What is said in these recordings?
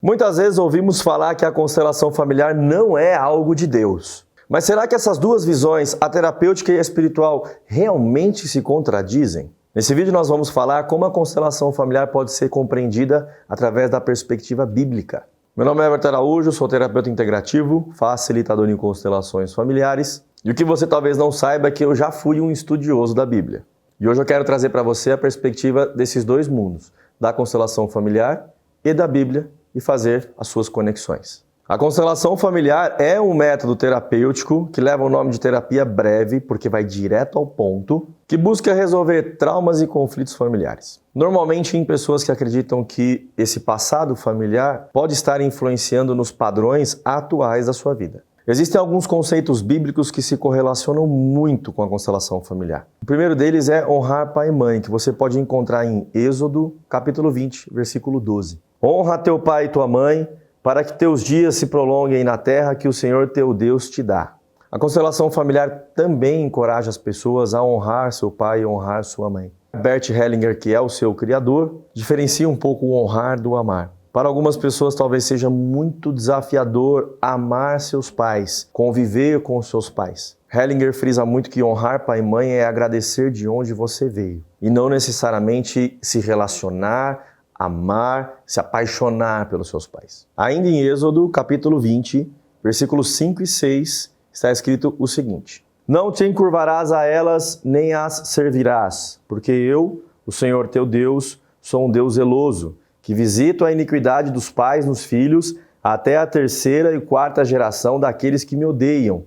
Muitas vezes ouvimos falar que a constelação familiar não é algo de Deus. Mas será que essas duas visões, a terapêutica e a espiritual, realmente se contradizem? Nesse vídeo nós vamos falar como a constelação familiar pode ser compreendida através da perspectiva bíblica. Meu nome é Everton Araújo, sou terapeuta integrativo, facilitador em constelações familiares. E o que você talvez não saiba é que eu já fui um estudioso da Bíblia. E hoje eu quero trazer para você a perspectiva desses dois mundos, da constelação familiar e da Bíblia, e fazer as suas conexões. A constelação familiar é um método terapêutico que leva o nome de terapia breve, porque vai direto ao ponto, que busca resolver traumas e conflitos familiares. Normalmente em pessoas que acreditam que esse passado familiar pode estar influenciando nos padrões atuais da sua vida. Existem alguns conceitos bíblicos que se correlacionam muito com a constelação familiar. O primeiro deles é honrar pai e mãe, que você pode encontrar em Êxodo, capítulo 20, versículo 12. Honra teu pai e tua mãe, para que teus dias se prolonguem na terra que o Senhor teu Deus te dá. A constelação familiar também encoraja as pessoas a honrar seu pai e honrar sua mãe. Bert Hellinger, que é o seu criador, diferencia um pouco o honrar do amar. Para algumas pessoas talvez seja muito desafiador amar seus pais, conviver com os seus pais. Hellinger frisa muito que honrar pai e mãe é agradecer de onde você veio, e não necessariamente se relacionar, amar, se apaixonar pelos seus pais. Ainda em Êxodo, capítulo 20, versículos 5 e 6, está escrito o seguinte: Não te encurvarás a elas, nem as servirás, porque eu, o Senhor teu Deus, sou um Deus zeloso, que visito a iniquidade dos pais nos filhos, até a terceira e quarta geração daqueles que me odeiam,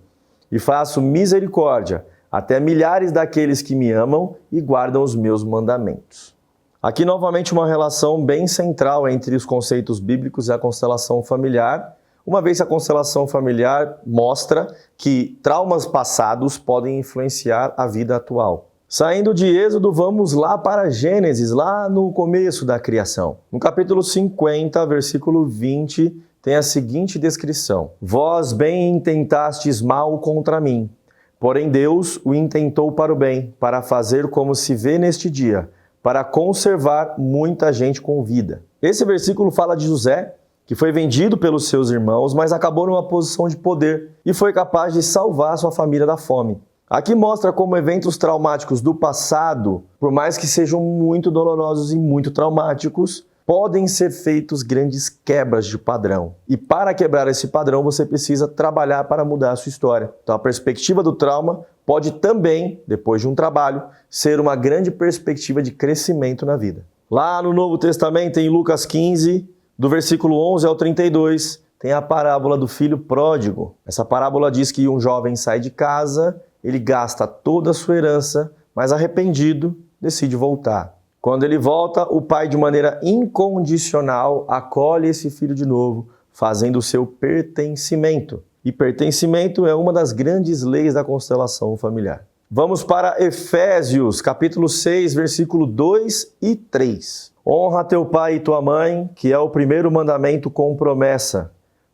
e faço misericórdia até milhares daqueles que me amam e guardam os meus mandamentos. Aqui novamente uma relação bem central entre os conceitos bíblicos e a constelação familiar, uma vez que a constelação familiar mostra que traumas passados podem influenciar a vida atual. Saindo de Êxodo, vamos lá para Gênesis, lá no começo da criação. No capítulo 50, versículo 20, tem a seguinte descrição: Vós bem intentastes mal contra mim, porém Deus o intentou para o bem, para fazer como se vê neste dia, para conservar muita gente com vida. Esse versículo fala de José, que foi vendido pelos seus irmãos, mas acabou numa posição de poder e foi capaz de salvar sua família da fome. Aqui mostra como eventos traumáticos do passado, por mais que sejam muito dolorosos e muito traumáticos, podem ser feitos grandes quebras de padrão. E para quebrar esse padrão, você precisa trabalhar para mudar a sua história. Então a perspectiva do trauma pode também, depois de um trabalho, ser uma grande perspectiva de crescimento na vida. Lá no Novo Testamento, em Lucas 15, do versículo 11 ao 32, tem a parábola do filho pródigo. Essa parábola diz que um jovem sai de casa, ele gasta toda a sua herança, mas arrependido, decide voltar. Quando ele volta, o pai, de maneira incondicional, acolhe esse filho de novo, fazendo o seu pertencimento. E pertencimento é uma das grandes leis da constelação familiar. Vamos para Efésios, capítulo 6, versículo 2 e 3. Honra teu pai e tua mãe, que é o primeiro mandamento com promessa,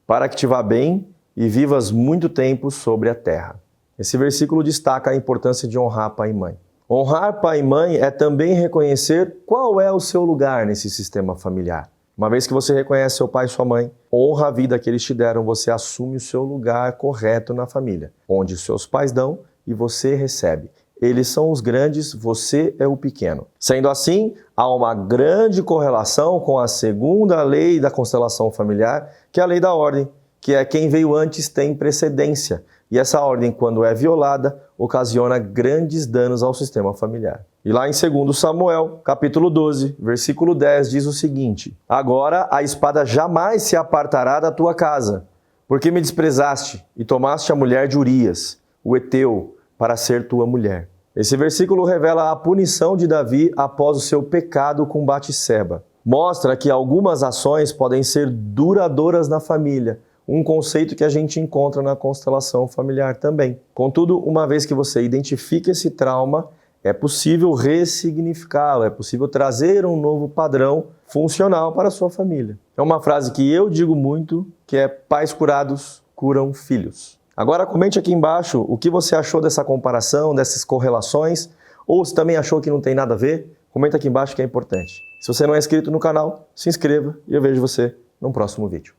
para que te vá bem e vivas muito tempo sobre a terra. Esse versículo destaca a importância de honrar pai e mãe. Honrar pai e mãe é também reconhecer qual é o seu lugar nesse sistema familiar. Uma vez que você reconhece seu pai e sua mãe, honra a vida que eles te deram, você assume o seu lugar correto na família, onde seus pais dão e você recebe. Eles são os grandes, você é o pequeno. Sendo assim, há uma grande correlação com a segunda lei da constelação familiar, que é a lei da ordem, que é quem veio antes tem precedência. E essa ordem, quando é violada, ocasiona grandes danos ao sistema familiar. E lá em 2 Samuel, capítulo 12, versículo 10, diz o seguinte: Agora a espada jamais se apartará da tua casa, porque me desprezaste e tomaste a mulher de Urias, o heteu, para ser tua mulher. Esse versículo revela a punição de Davi após o seu pecado com Batseba. Mostra que algumas ações podem ser duradouras na família, um conceito que a gente encontra na constelação familiar também. Contudo, uma vez que você identifica esse trauma, é possível ressignificá-lo, é possível trazer um novo padrão funcional para a sua família. É uma frase que eu digo muito, que é: pais curados curam filhos. Agora comente aqui embaixo o que você achou dessa comparação, dessas correlações, ou se também achou que não tem nada a ver, comenta aqui embaixo que é importante. Se você não é inscrito no canal, se inscreva e eu vejo você no próximo vídeo.